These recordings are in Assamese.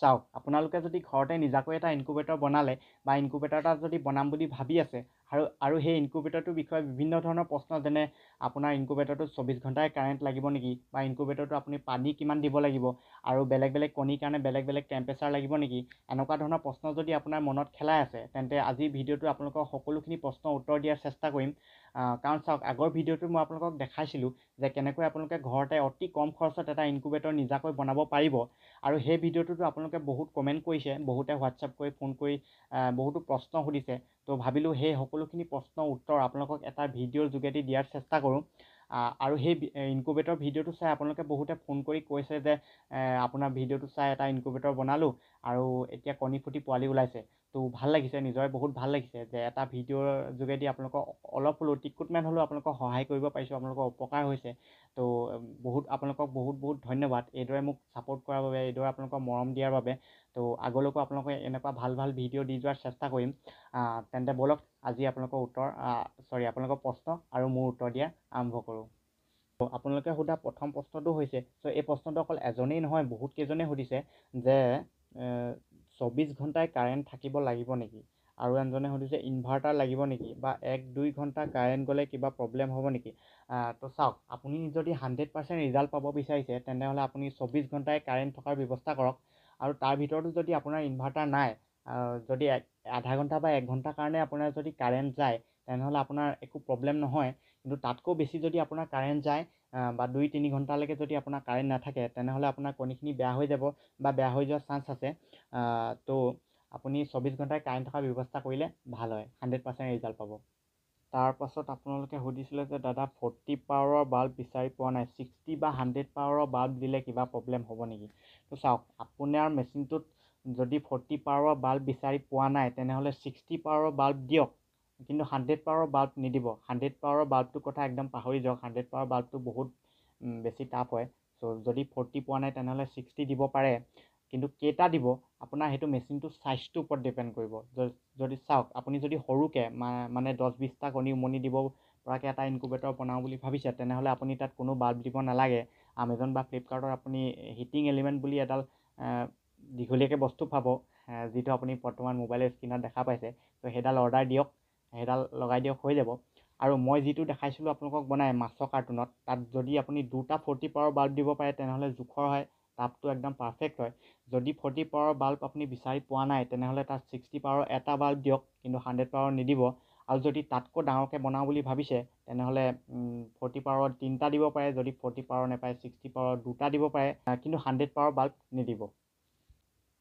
চাওক, আপোনালোকে যদি ঘৰতে নিজাকৈ এটা ইনকুবেটৰ বনালে বা ইনকুবেটৰ এটা যদি বনাম বুলি ভাবি আছে আৰু সেই ইনকুবেটৰটোৰ বিষয়ে বিভিন্ন ধৰণৰ প্ৰশ্ন, যেনে আপোনাৰ ইনকুবেটৰটো 24 ঘণ্টাই কাৰেণ্ট লাগিব নেকি, বা ইনকুবেটৰটো আপুনি পানী কিমান দিব লাগিব, আৰু বেলেগ বেলেগ কণীৰ কাৰণে বেলেগ বেলেগ টেম্পাৰেচাৰ লাগিব নেকি, এনেকুৱা ধৰণৰ প্ৰশ্ন যদি আপোনাৰ মনত খেলাই আছে, তেন্তে আজিৰ ভিডিঅ'টো আপোনালোকৰ সকলোখিনি প্ৰশ্নৰ উত্তৰ দিয়াৰ চেষ্টা কৰিম। কাৰণ চাওক, আগৰ ভিডিঅ'টো মই আপোনালোকক দেখাইছিলোঁ যে কেনেকৈ আপোনালোকে ঘৰতে অতি কম খৰচত এটা ইনকুবেটৰ নিজাকৈ বনাব পাৰিব। আৰু সেই ভিডিঅ'টোতো আপোনালোকে বহুত কমেণ্ট কৰিছে, বহুতে হোৱাটছআপ কৰি, ফোন কৰি বহুতো প্ৰশ্ন সুধিছে। তো ভাবিলোঁ সেই সকলোখিনি প্ৰশ্নৰ উত্তৰ আপোনালোকক এটা ভিডিঅ'ৰ যোগেদি দিয়াৰ চেষ্টা কৰোঁ। আৰু সেই ইনকুবেটৰ ভিডিঅ'টো চাই আপোনালোকে বহুতে ফোন কৰি কৈছে যে আপোনাৰ ভিডিঅ'টো চাই এটা ইনকুবেটৰ বনালোঁ আৰু এতিয়া কণী ফুটি পোৱালি ওলাইছে। তো ভাল লাগিছে, নিজৰে বহুত ভাল লাগিছে যে এটা ভিডিঅ'ৰ যোগেদি আপোনালোকক অলপ হ'লেও টিকুটমেন হ'লেও আপোনালোকক সহায় কৰিব পাৰিছোঁ, আপোনালোকৰ উপকাৰ হৈছে। তো আপোনালোকক বহুত বহুত ধন্যবাদ এইদৰে মোক ছাপোৰ্ট কৰাৰ বাবে, এইদৰে আপোনালোকক মৰম দিয়াৰ বাবে। তো আগলৈকো আপোনালোকে এনেকুৱা ভাল ভাল ভিডিঅ' দি যোৱাৰ চেষ্টা কৰিম। তেন্তে ব'লক আজি আপোনালোকৰ প্ৰশ্ন আৰু মোৰ উত্তৰ দিয়া আৰম্ভ কৰোঁ। আপোনালোকে সোধা প্ৰথম প্ৰশ্নটো হৈছে, এই প্ৰশ্নটো অকল এজনেই নহয়, বহুত কেইজনে সুধিছে যে 24 ঘণ্টাই কাৰেণ্ট থাকিব লাগিব নেকি, আৰু এজনে সুধিছে ইনভাৰ্টাৰ লাগিব নেকি, বা 1-2 ঘণ্টা কাৰেণ্ট গ'লে কিবা প্ৰব্লেম হ'ব নেকি। তো চাওক, আপুনি যদি 100% ৰিজাল্ট পাব বিচাৰিছে, তেনেহ'লে আপুনি 24 ঘণ্টাই কাৰেণ্ট থকাৰ ব্যৱস্থা কৰক। আৰু তাৰ ভিতৰতো যদি আপোনাৰ ইনভাৰ্টাৰ নাই, যদি আধা ঘণ্টা বা 1 ঘণ্টাৰ কাৰণে আপোনাৰ যদি কাৰেণ্ট যায়, তেনেহ'লে আপোনাৰ একো প্ৰব্লেম নহয়। কিন্তু তাতকৈ বেছি যদি আপোনাৰ কাৰেণ্ট যায়, বা 2-3 ঘণ্টালৈকে যদি আপোনাৰ কাৰেণ্ট নাথাকে, তেনেহ'লে আপোনাৰ কণীখিনি বেয়া হৈ যাব বা বেয়া হৈ যোৱাৰ চান্স আছে। তো আপুনি 24 ঘণ্টাই কাৰেণ্ট থকাৰ ব্যৱস্থা কৰিলে ভাল হয়, 100% ৰিজাল্ট পাব। তাৰপাছত আপোনালোকে সুধিছিলে যে দাদা 40 পাৱাৰৰ বাল্ব বিচাৰি পোৱা নাই, 60 বা 100 পাৱাৰৰ বাল্ব দিলে কিবা প্ৰব্লেম হ'ব নেকি। তো চাওক, আপোনাৰ মেচিনটোত যদি 40 পাৱাৰৰ বাল্ব বিচাৰি পোৱা নাই, তেনেহ'লে 60 পাৱাৰৰ বাল্ব দিয়ক, কিন্তু 100 পাৱাৰৰ বাল্ব নিদিব। 100 পাৱাৰৰ বাল্বটোৰ কথা একদম পাহৰি যাওক, 100 পাৱাৰৰ বাল্বটো বহুত বেছি টাফ হয়। চ' যদি 40 পোৱা নাই, তেনেহ'লে 60 দিব পাৰে, কিন্তু কেইটা দিব আপোনাৰ সেইটো মেচিনটোৰ চাইজটোৰ ওপৰত ডিপেণ্ড কৰিব। যদি চাওক, আপুনি যদি সৰুকৈ মানে 10-20টা কণী উমনি দিব পৰাকৈ এটা ইনকুবেটৰ বনাওঁ বুলি ভাবিছে, তেনেহ'লে আপুনি তাত কোনো বাল্ব দিব নালাগে। আমাজন বা ফ্লিপকাৰ্টত আপুনি হিটিং এলিমেণ্ট বুলি এডাল দীঘলীয়াকৈ বস্তু পাব, যিটো আপুনি বৰ্তমান মোবাইলৰ স্ক্ৰীণত দেখা পাইছে। তো সেইডাল অৰ্ডাৰ দিয়ক, সেইডাল লগাই দিয়ক, হৈ যাব। আৰু মই যিটো দেখাইছিলোঁ আপোনালোকক বনাই মাছৰ কাৰ্টুনত, তাত যদি আপুনি 2টা 40 পাৱাৰৰ বাল্ব দিব পাৰে, তেনেহ'লে জোখৰ হয়, তাপটো একদম পাৰফেক্ট হয়। যদি 40 পাৱাৰৰ বাল্ব আপুনি বিচাৰি পোৱা নাই, তেনেহ'লে তাত 60 পাৱাৰৰ এটা বাল্ব দিয়ক, কিন্তু 100 পাৱাৰৰ নিদিব। আৰু যদি তাতকৈ ডাঙৰকৈ বনাওঁ বুলি ভাবিছে, তেনেহ'লে 40 পাৱাৰৰ 3টা দিব পাৰে, যদি 40 পাৱাৰৰ নাপায় 60 পাৱাৰৰ 2টা দিব পাৰে, কিন্তু 100 পাৱাৰৰ বাল্ব নিদিব।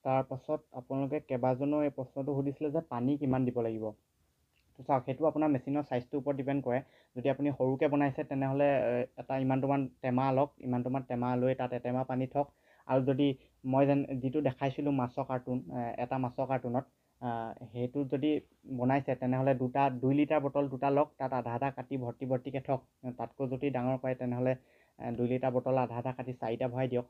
তাৰপাছত আপোনালোকে কেইবাজনো এই প্ৰশ্নটো সুধিছিলে যে পানী কিমান দিব লাগিব। তো চাওক, সেইটো আপোনাৰ মেচিনৰ চাইজটোৰ ওপৰত ডিপেণ্ড কৰে। যদি আপুনি সৰুকৈ বনাইছে, তেনেহ'লে ইমানটোমান টেমা লওক, ইমানটোমান টেমা লৈ তাত এটেমা পানী থওক। আৰু যদি মই যিটো দেখাইছিলোঁ মাছৰ কাৰ্টুন, এটা মাছৰ কাৰ্টুনত, সেইটো যদি বনাইছে, তেনেহ'লে 2 লিটাৰ বটল 2টা লওক, তাত আধা কাটি ভৰ্তিকৈ থওক। তাতকৈ যদি ডাঙৰ কৰে, তেনেহ'লে 2 লিটাৰ বটল আধা কাটি 4টা ভৰাই দিয়ক।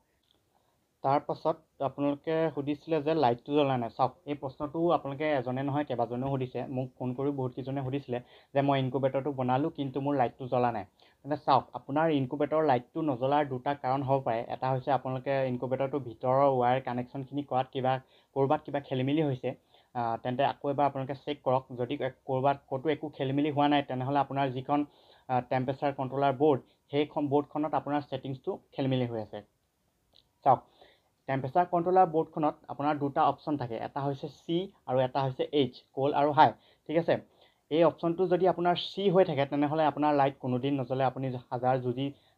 তাৰপাছত আপোনালোকে সুধিছিলে যে লাইটটো জ্বলা নাই। চাওক, এই প্ৰশ্নটো আপোনালোকে এজনে নহয় কেইবাজনেও সুধিছে, মোক ফোন কৰিও বহুতকেইজনে সুধিছিলে যে মই ইনকুবেটৰটো বনালোঁ, কিন্তু মোৰ লাইটটো জ্বলা নাই। মানে চাওক, আপোনাৰ ইনকুবেটৰৰ লাইটটো নজ্বলাৰ 2টা কাৰণ হ'ব পাৰে। এটা হৈছে আপোনালোকে ইনকুবেটৰটোৰ ভিতৰৰ ৱায়াৰ কানেকশ্যনখিনি ক'ৰবাত কিবা খেলিমেলি হৈছে, তেন্তে আকৌ এবাৰ আপোনালোকে চেক কৰক। যদি ক'তো একো খেলিমেলি হোৱা নাই, তেনেহ'লে আপোনাৰ যিখন টেম্পাৰেচাৰ কণ্ট্ৰলাৰ বৰ্ড, সেই বৰ্ডখনত আপোনাৰ ছেটিংছটো খেলিমেলি হৈ আছে। চাওক, টেম্পাৰেচাৰ কণ্ট্ৰলাৰ বৰ্ডখনত আপোনাৰ 2টা অপশ্যন থাকে, এটা হৈছে C আৰু এটা হৈছে H, ক'ল্ড আৰু হাই। ঠিক আছে, এই অপশ্যনটো যদি আপোনাৰ C হৈ থাকে, তেনেহ'লে আপোনাৰ লাইট কোনোদিন নজ্বলে। আপুনি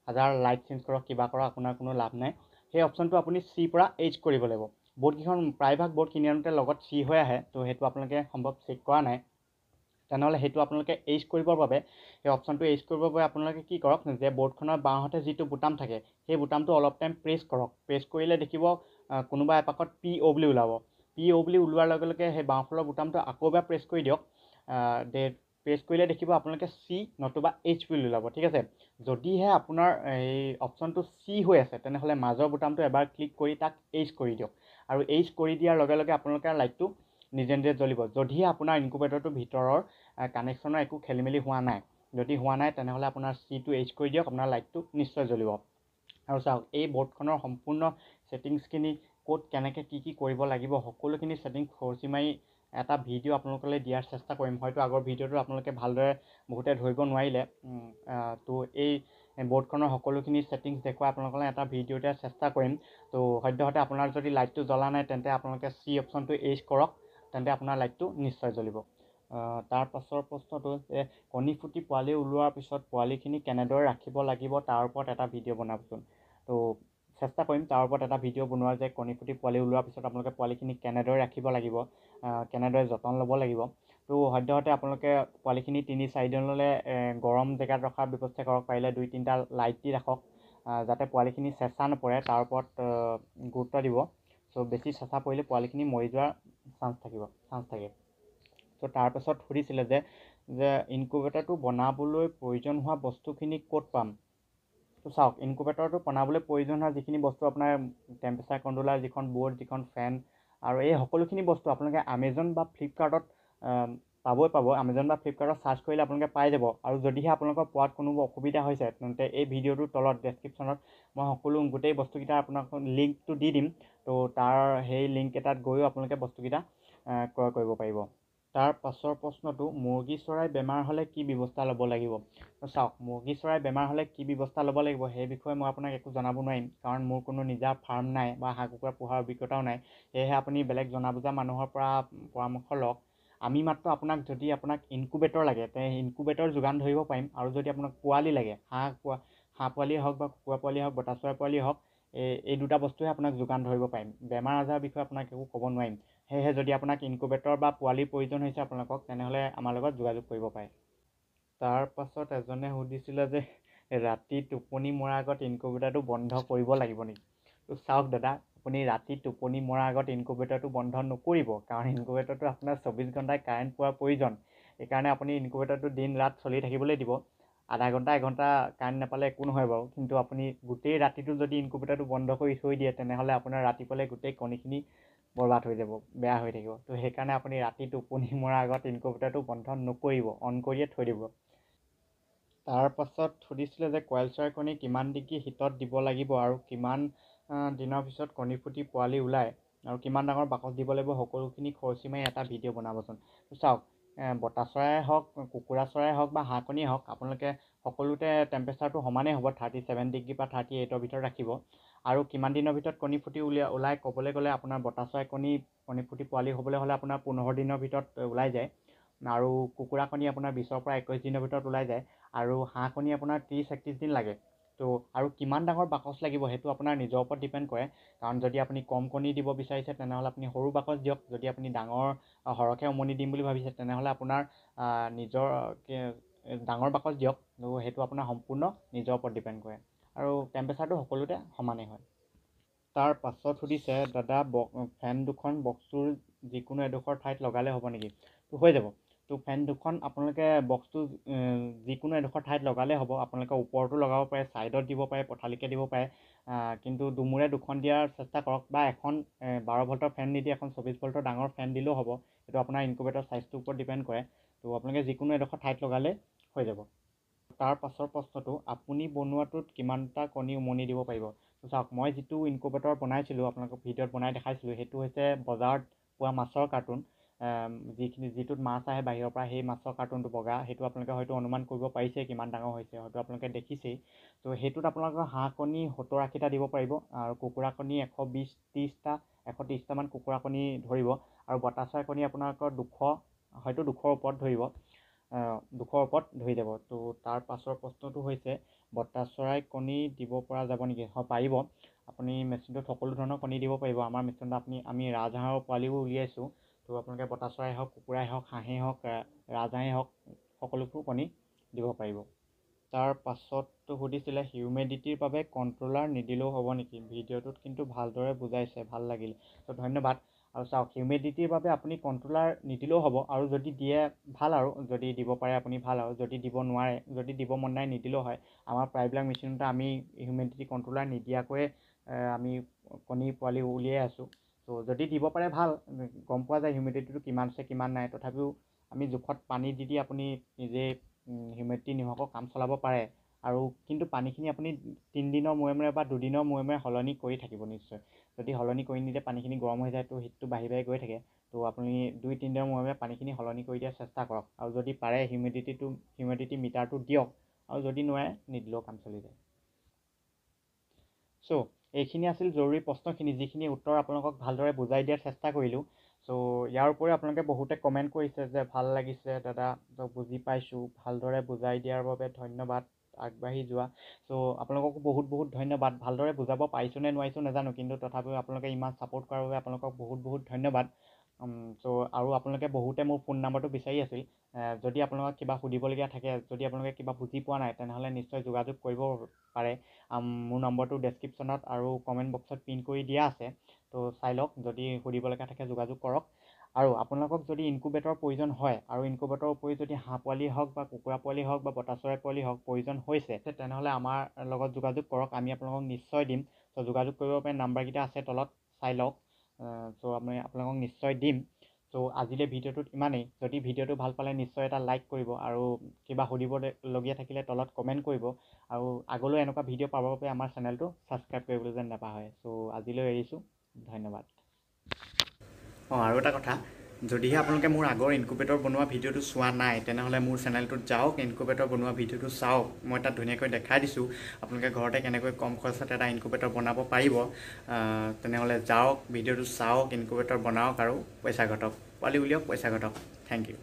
হাজাৰ লাইট চেঞ্জ কৰক, কিবা কৰক, আপোনাৰ কোনো লাভ নাই। সেই অপশ্যনটো আপুনি C পৰা H কৰিব লাগিব। বৰ্ডকেইখন প্ৰায়ভাগ বৰ্ড কিনি আনোতে লগত C হৈ আহে, তো সেইটো আপোনালোকে সম্ভৱ চেক কৰা নাই। তেনেহ'লে সেইটো আপোনালোকে H কৰিবৰ বাবে, সেই অপশ্যনটো H কৰিবৰ বাবে আপোনালোকে কি কৰক, যে বৰ্ডখনৰ বাওঁহাতে যিটো বুটাম থাকে, সেই বুটামটো অলপ টাইম প্ৰেছ কৰক। প্ৰেছ কৰিলে দেখিব কোনোবা এপাকত PO বুলি ওলাব। PO বুলি ওলোৱাৰ লগে লগে সেই বাওঁফালৰ বুটামটো আকৌ এবাৰ প্ৰেছ কৰি দিয়ক। প্ৰেছ কৰিলে দেখিব আপোনালোকে C নতুবা H বুলি ওলাব। ঠিক আছে, যদিহে আপোনাৰ এই অপশ্যনটো C হৈ আছে, তেনেহ'লে মাজৰ বুটামটো এবাৰ ক্লিক কৰি তাক H কৰি দিয়ক। আৰু H কৰি দিয়াৰ লগে লগে আপোনালোকৰ লাইটটো নিজে নিজে জ্বলিব, যদিহে আপোনাৰ ইনকুবেটৰটোৰ ভিতৰৰ কানেকশ্যনৰ একো খেলিমেলি হোৱা নাই। যদি হোৱা নাই, তেনেহ'লে আপোনাৰ C টো H কৰি দিয়ক, আপোনাৰ লাইটটো নিশ্চয় জ্বলিব। আৰু চাওক, এই বৰ্ডখনৰ সম্পূৰ্ণ ছেটিংছখিনি ক'ত কেনেকৈ কি কৰিব লাগিব সকলোখিনি ছেটিং খৰচি মাৰি এটা ভিডিঅ' আপোনালোকলৈ দিয়াৰ চেষ্টা কৰিম। হয়তো আগৰ ভিডিঅ'টো আপোনালোকে ভালদৰে বহুতে ধৰিব নোৱাৰিলে, তো এই বৰ্ডখনৰ সকলোখিনি ছেটিংছ দেখুৱাই আপোনালোকলৈ এটা ভিডিঅ' দিয়াৰ চেষ্টা কৰিম। তো সদ্যহতে আপোনাৰ যদি লাইটটো জ্বলা নাই তেন্তে আপোনালোকে চি অপশ্যনটো এইচ কৰক, তেন্তে আপোনাৰ লাইটটো নিশ্চয় জ্বলিব। তাৰ পাছৰ প্ৰশ্নটো যে কণী ফুটি পোৱালি ওলোৱাৰ পিছত পোৱালিখিনি কেনেদৰে ৰাখিব লাগিব তাৰ ওপৰত এটা ভিডিঅ' বনাবচোন। তো চেষ্টা কৰিম তাৰ ওপৰত এটা ভিডিঅ' বনোৱাৰ, যে কণী ফুটি পোৱালি ওলোৱাৰ পিছত আপোনালোকে পোৱালিখিনি কেনেদৰে ৰাখিব লাগিব, কেনেদৰে যতন ল'ব লাগিব। তো সদ্যহতে আপোনালোকে পোৱালিখিনি 3-4 দিনলৈ গৰম জেগাত ৰখাৰ ব্যৱস্থা কৰক, পাৰিলে 2-3টা লাইট দি ৰাখক, যাতে পোৱালিখিনি চেঁচা নপৰে তাৰ ওপৰত গুৰুত্ব দিব। চ' বেছি চেঁচা পৰিলে পোৱালিখিনি মৰি যোৱাৰ চান্স থাকে। ত' তাৰপাছত সুধিছিলে যে ইনকুবেটৰটো বনাবলৈ প্ৰয়োজন হোৱা বস্তুখিনি ক'ত পাম। তো চাওক, ইনকুবেটৰটো বনাবলৈ প্ৰয়োজন হোৱা যিখিনি বস্তু আপোনাৰ টেম্পাৰেচাৰ কণ্ট্ৰলাৰ, যিখন বৰ্ড, যিখন ফেন আৰু এই সকলোখিনি বস্তু আপোনালোকে আমাজন বা ফ্লিপকাৰ্টত পাব। আমাজন বা ফ্লিপকাৰ্টত চাৰ্চ কৰিলে আপোনালোকে পাই যাব। আৰু যদিহে আপোনালোকৰ পোৱাত কোনো অসুবিধা হৈছে তেন্তে এই ভিডিঅ'টোৰ তলত ডেছক্ৰিপশ্যনত মই গোটেই বস্তুকেইটা আপোনালোকক লিংকটো দি দিম। তো তাৰ সেই লিংক এটাত গৈও আপোনালোকে বস্তুকেইটা ক্ৰয় কৰিব পাৰিব। তাৰ পাছৰ প্ৰশ্নটো, মুৰ্গী চৰাই বেমাৰ হ'লে কি ব্যৱস্থা ল'ব লাগিব। চাওক, মুৰ্গী চৰাই বেমাৰ হ'লে কি ব্যৱস্থা ল'ব লাগিব সেই বিষয়ে মই আপোনাক একো জনাব নোৱাৰিম, কাৰণ মোৰ কোনো নিজা ফাৰ্ম নাই বা হাঁহ কুকুৰা পোহাৰ অভিজ্ঞতাও নাই। সেয়েহে আপুনি বেলেগ জনা বুজা মানুহৰ পৰা পৰামৰ্শ লওক। আমি মাত্ৰ যদি আপোনাক ইনকুবেটৰ লাগে তে ইনকুবেটৰ যোগান ধৰিব পাৰিম। আৰু যদি আপোনাক পোৱালি লাগে, হাঁহ পোৱালিয়ে হওক বা কুকুৰা পোৱালিয়ে হওক, বটা চৰাই পোৱালিয়ে হওক, এই দুটা বস্তুহে আপোনাক যোগান ধৰিব পাৰিম। বেমাৰ আজাৰৰ বিষয়ে আপোনাক একো ক'ব নোৱাৰিম। সেয়েহে যদি আপোনাক ইনকুবেটৰ বা পোৱালিৰ প্ৰয়োজন হৈছে আপোনালোকক, তেনেহ'লে আমাৰ লগত যোগাযোগ কৰিব পাৰে। তাৰ পাছত এজনে সুধিছিলে যে ৰাতি টোপনি মৰাৰ আগত ইনকুবেটৰটো বন্ধ কৰিব লাগিব নেকি। তো চাওক দাদা, আপুনি ৰাতি টোপনি মৰাৰ আগত ইনকুবেটৰটো বন্ধ নকৰিব, কাৰণ ইনকুবেটৰটো আপোনাৰ 24 ঘণ্টাই কাৰেণ্ট পোৱাৰ প্ৰয়োজন। সেইকাৰণে আপুনি ইনকুবেটৰটো দিন ৰাত চলি থাকিবলৈ দিব। আধা ঘণ্টা 1 ঘণ্টা কাৰেণ্ট নাপালে একো নহয় বাৰু, কিন্তু আপুনি গোটেই ৰাতিটো যদি ইনকুবেটৰটো বন্ধ কৰি থৈ দিয়ে তেনেহ'লে আপোনাৰ ৰাতিপুৱালে গোটেই কণীখিনি বৰবাদ হৈ যাব, বেয়া হৈ থাকিব। তো সেইকাৰণে আপুনি ৰাতি টোপনি মৰাৰ আগত ইনকুবেটৰটো বন্ধ নকৰিব, অন কৰিয়ে থৈ দিব। তাৰ পাছত সুধিছিলে যে কইল চৰাই কণী কিমান ডিগ্ৰী হিটত দিব লাগিব আৰু কিমান দিনৰ পিছত কণী ফুটি পোৱালি ওলায় আৰু কিমান ডাঙৰ বাকচ দিব লাগিব, সকলোখিনি খৰচি মাৰি এটা ভিডিঅ' বনাবচোন। চাওক, বটা চৰাই হওক, কুকুৰা চৰাই হওক বা হাঁহ কণীয়ে হওক, আপোনালোকে সকলোতে টেম্পাৰেচাৰটো সমানেই হ'ব, 37 ডিগ্ৰী বা 38ৰ ভিতৰত ৰাখিব। আৰু কিমান দিনৰ ভিতৰত কণী ফুটি ওলাই ক'বলৈ গ'লে, আপোনাৰ বটা চৰাই কণী ফুটি পোৱালি হ'বলৈ হ'লে আপোনাৰ 15 দিনৰ ভিতৰত ওলাই যায়। আৰু কুকুৰা কণী আপোনাৰ 20ৰ পৰা 21 দিনৰ ভিতৰত ওলাই যায়। আৰু হাঁহ কণী আপোনাৰ 30-31 দিন লাগে। তো আৰু কিমান ডাঙৰ বাকচ লাগিব সেইটো আপোনাৰ নিজৰ ওপৰত ডিপেণ্ড কৰে, কাৰণ যদি আপুনি কম কণী দিব বিচাৰিছে তেনেহ'লে আপুনি সৰু বাকচ দিয়ক। যদি আপুনি সৰহকৈ উমনি দিম বুলি ভাবিছে তেনেহ'লে আপোনাৰ নিজৰ ডাঙৰ বাকচ দিয়ক। তো সেইটো আপোনাৰ সম্পূৰ্ণ নিজৰ ওপৰত ডিপেণ্ড কৰে। আৰু টেম্পাৰেচাৰটো সকলোতে সমানেই হয়। তাৰ পাছত সুধিছে, দাদা ফেন দুখন বক্সটোৰ যিকোনো এডোখৰ ঠাইত লগালে হ'ব নেকি। তো হৈ যাব। তো ফেন দুখন আপোনালোকে বক্সটো যিকোনো এডোখৰ ঠাইত লগালে হ'ব। আপোনালোকে ওপৰতো লগাব পাৰে, ছাইডত দিব পাৰে, পথালিকে দিব পাৰে, কিন্তু দুমূৰে দুখন দিয়াৰ চেষ্টা কৰক। বা এখন 12 ভল্টৰ ফেন নিদি এখন 24 ভল্টৰ ডাঙৰ ফেন দিলেও হ'ব। সেইটো আপোনাৰ ইনকুবেটৰ চাইজটোৰ ওপৰত ডিপেণ্ড কৰে। তো আপোনালোকে যিকোনো এডোখৰ ঠাইত লগালে হৈ যাব। তাৰ পাছৰ প্ৰশ্নটো, আপুনি বনোৱাটোত কিমানটা কণী উমনি দিব পাৰিব। চাওক, মই যিটো ইনকুবেটৰ বনাইছিলোঁ, আপোনালোকক ভিডিঅ'ত বনাই দেখাইছিলোঁ, সেইটো হৈছে বজাৰত পোৱা মাছৰ কাৰ্টুন। যিটোত মাছ আহে বাহিৰৰ পৰা, সেই মাছৰ কাৰ্টুনটো বগা, সেইটো আপোনালোকে হয়তো অনুমান কৰিব পাৰিছে কিমান ডাঙৰ হৈছে, হয়তো আপোনালোকে দেখিছেই। তো সেইটোত আপোনালোকৰ হাঁহ কণী 70-80টা দিব পাৰিব। আৰু কুকুৰা কণী 120-130টামান কুকুৰা কণী ধৰিব। আৰু বটা চৰাই কণী আপোনালোকৰ 200ৰ ওপৰত ধৰিব, 200ৰ ওপৰত ধৰি যাব। তো তাৰ পাছৰ প্ৰশ্নটো হৈছে, বটা চৰাই কণী দিব পৰা যাব নেকি। হয়, পাৰিব। আপুনি মেচিনটোত সকলো ধৰণৰ কণী দিব পাৰিব। আমাৰ মেচিনটোত আমি ৰাজহাঁহৰ পোৱালিও উলিয়াইছোঁ। তো আপোনালোকে বটা চৰাই হওক, কুকুৰাই হওক, হাঁহেই হওক, ৰাজহাঁহেই হওক, সকলোবোৰ কণী দিব পাৰিব। তাৰ পাছত সুধিছিলে, হিউমিডিটিৰ বাবে কণ্ট্ৰলাৰ নিদিলেও হ'ব নেকি। ভিডিঅ'টোত কিন্তু ভালদৰে বুজাইছে, ভাল লাগিল। তো ধন্যবাদ। আৰু চাওক, হিউমিডিটিৰ বাবে আপুনি কণ্ট্ৰলাৰ নিদিলেও হ'ব, আৰু যদি দিয়ে ভাল, আৰু যদি দিব পাৰে আপুনি ভাল, আৰু যদি দিব নোৱাৰে, যদি দিব মন নাই নিদিলেও হয়। আমাৰ প্ৰায়বিলাক মেচিনতে আমি হিউমিডিটি কণ্ট্ৰলাৰ নিদিয়াকৈয়ে আমি কণী পোৱালি উলিয়াই আছোঁ। তো যদি দিব পাৰে ভাল, গম পোৱা যায় হিউমিডিটিটো কিমান আছে কিমান নাই। তথাপিও আমি জোখত পানী দি আপুনি নিজে হিউমিডিটি নোহোৱাকৈ কাম চলাব পাৰে। আৰু কিন্তু পানীখিনি আপুনি 3 দিনৰ মূৰে মূৰে বা 2 দিনৰ মূৰে মূৰে সলনি কৰি থাকিব নিশ্চয়। যদি সলনি কৰি নিদিয়ে পানীখিনি গৰম হৈ যায় তো হিটটো বাঢ়ি বাঢ়ি গৈ থাকে। তো আপুনি 2-3 দিনৰ মূৰে পানীখিনি সলনি কৰি দিয়াৰ চেষ্টা কৰক, আৰু যদি পাৰে হিউমিডিটি মিটাৰটো দিয়ক, আৰু যদি নোৱাৰে নিদিলেও কাম চলি যায়। চ' এইখিনি আছিল জৰুৰী প্ৰশ্নখিনি, যিখিনি উত্তৰ আপোনালোকক ভালদৰে বুজাই দিয়াৰ চেষ্টা কৰিলোঁ। চ' ইয়াৰ উপৰিও আপোনালোকে বহুতে কমেণ্ট কৰিছে যে ভাল লাগিছে দাদা, তো বুজি পাইছোঁ, ভালদৰে বুজাই দিয়াৰ বাবে ধন্যবাদ, আগবাঢ়ি যোৱা। চ' আপোনালোককো বহুত বহুত ধন্যবাদ। ভালদৰে বুজাব পাৰিছোঁ নে নোৱাৰিছোঁ নাজানো, কিন্তু তথাপিও আপোনালোকে ইমান ছাপোৰ্ট কৰাৰ বাবে আপোনালোকক বহুত বহুত ধন্যবাদ। চ' আৰু আপোনালোকে বহুতে মোৰ ফোন নাম্বাৰটো বিচাৰি আছিল। যদি আপোনালোকক কিবা সুধিবলগীয়া থাকে, যদি আপোনালোকে কিবা বুজি পোৱা নাই, তেনেহ'লে নিশ্চয় যোগাযোগ কৰিব পাৰে। মোৰ নম্বৰটো ডেছক্ৰিপশ্যনত আৰু কমেণ্ট বক্সত পিন কৰি দিয়া আছে। তো চাই লওক, যদি সুধিবলগীয়া থাকে যোগাযোগ কৰক। আৰু আপোনালোকক যদি ইনকুবেটৰ প্ৰয়োজন হয়, আৰু ইনকুবেটৰ উপৰি যদি হাঁহ পোৱালি হওক বা কুকুৰা পোৱালি হওক বা বটা চৰাই পোৱালি হওক প্ৰয়োজন হৈছে, তেনেহ'লে আমাৰ লগত যোগাযোগ কৰক, আমি আপোনালোকক নিশ্চয় দিম। চ' যোগাযোগ কৰিব পাৰে, নাম্বাৰকেইটা আছে তলত, চাই লওক। চ' আমি আপোনালোকক নিশ্চয় দিম। চ' আজিলৈ ভিডিঅ'টোত ইমানেই। যদি ভিডিঅ'টো ভাল পালে নিশ্চয় এটা লাইক কৰিব, আৰু কিবা সুধিবলগীয়া থাকিলে তলত কমেণ্ট কৰিব, আৰু আগলৈ এনেকুৱা ভিডিঅ' পাবৰ বাবে আমাৰ চেনেলটো ছাবস্ক্ৰাইব কৰিবলৈ যেন নাপাহৰে। চ' আজিলৈ এৰিছোঁ, ধন্যবাদ। আৰু এটা কথা, যদিহে আপোনালোকে মোৰ আগৰ ইনকুবেটৰ বনোৱা ভিডিঅ'টো চোৱা নাই, তেনেহ'লে মোৰ চেনেলটোত যাওক, ইনকুবেটৰ বনোৱা ভিডিঅ'টো চাওক। মই তাত ধুনীয়াকৈ দেখাই দিছোঁ আপোনালোকে ঘৰতে কেনেকৈ কম খৰচত এটা ইনকুবেটৰ বনাব পাৰিব। তেনেহ'লে যাওক, ভিডিঅ'টো চাওক, ইনকুবেটৰ বনাওক আৰু পইচা ঘটক, পোৱালি উলিয়াওক, পইচা ঘটক। Thank U.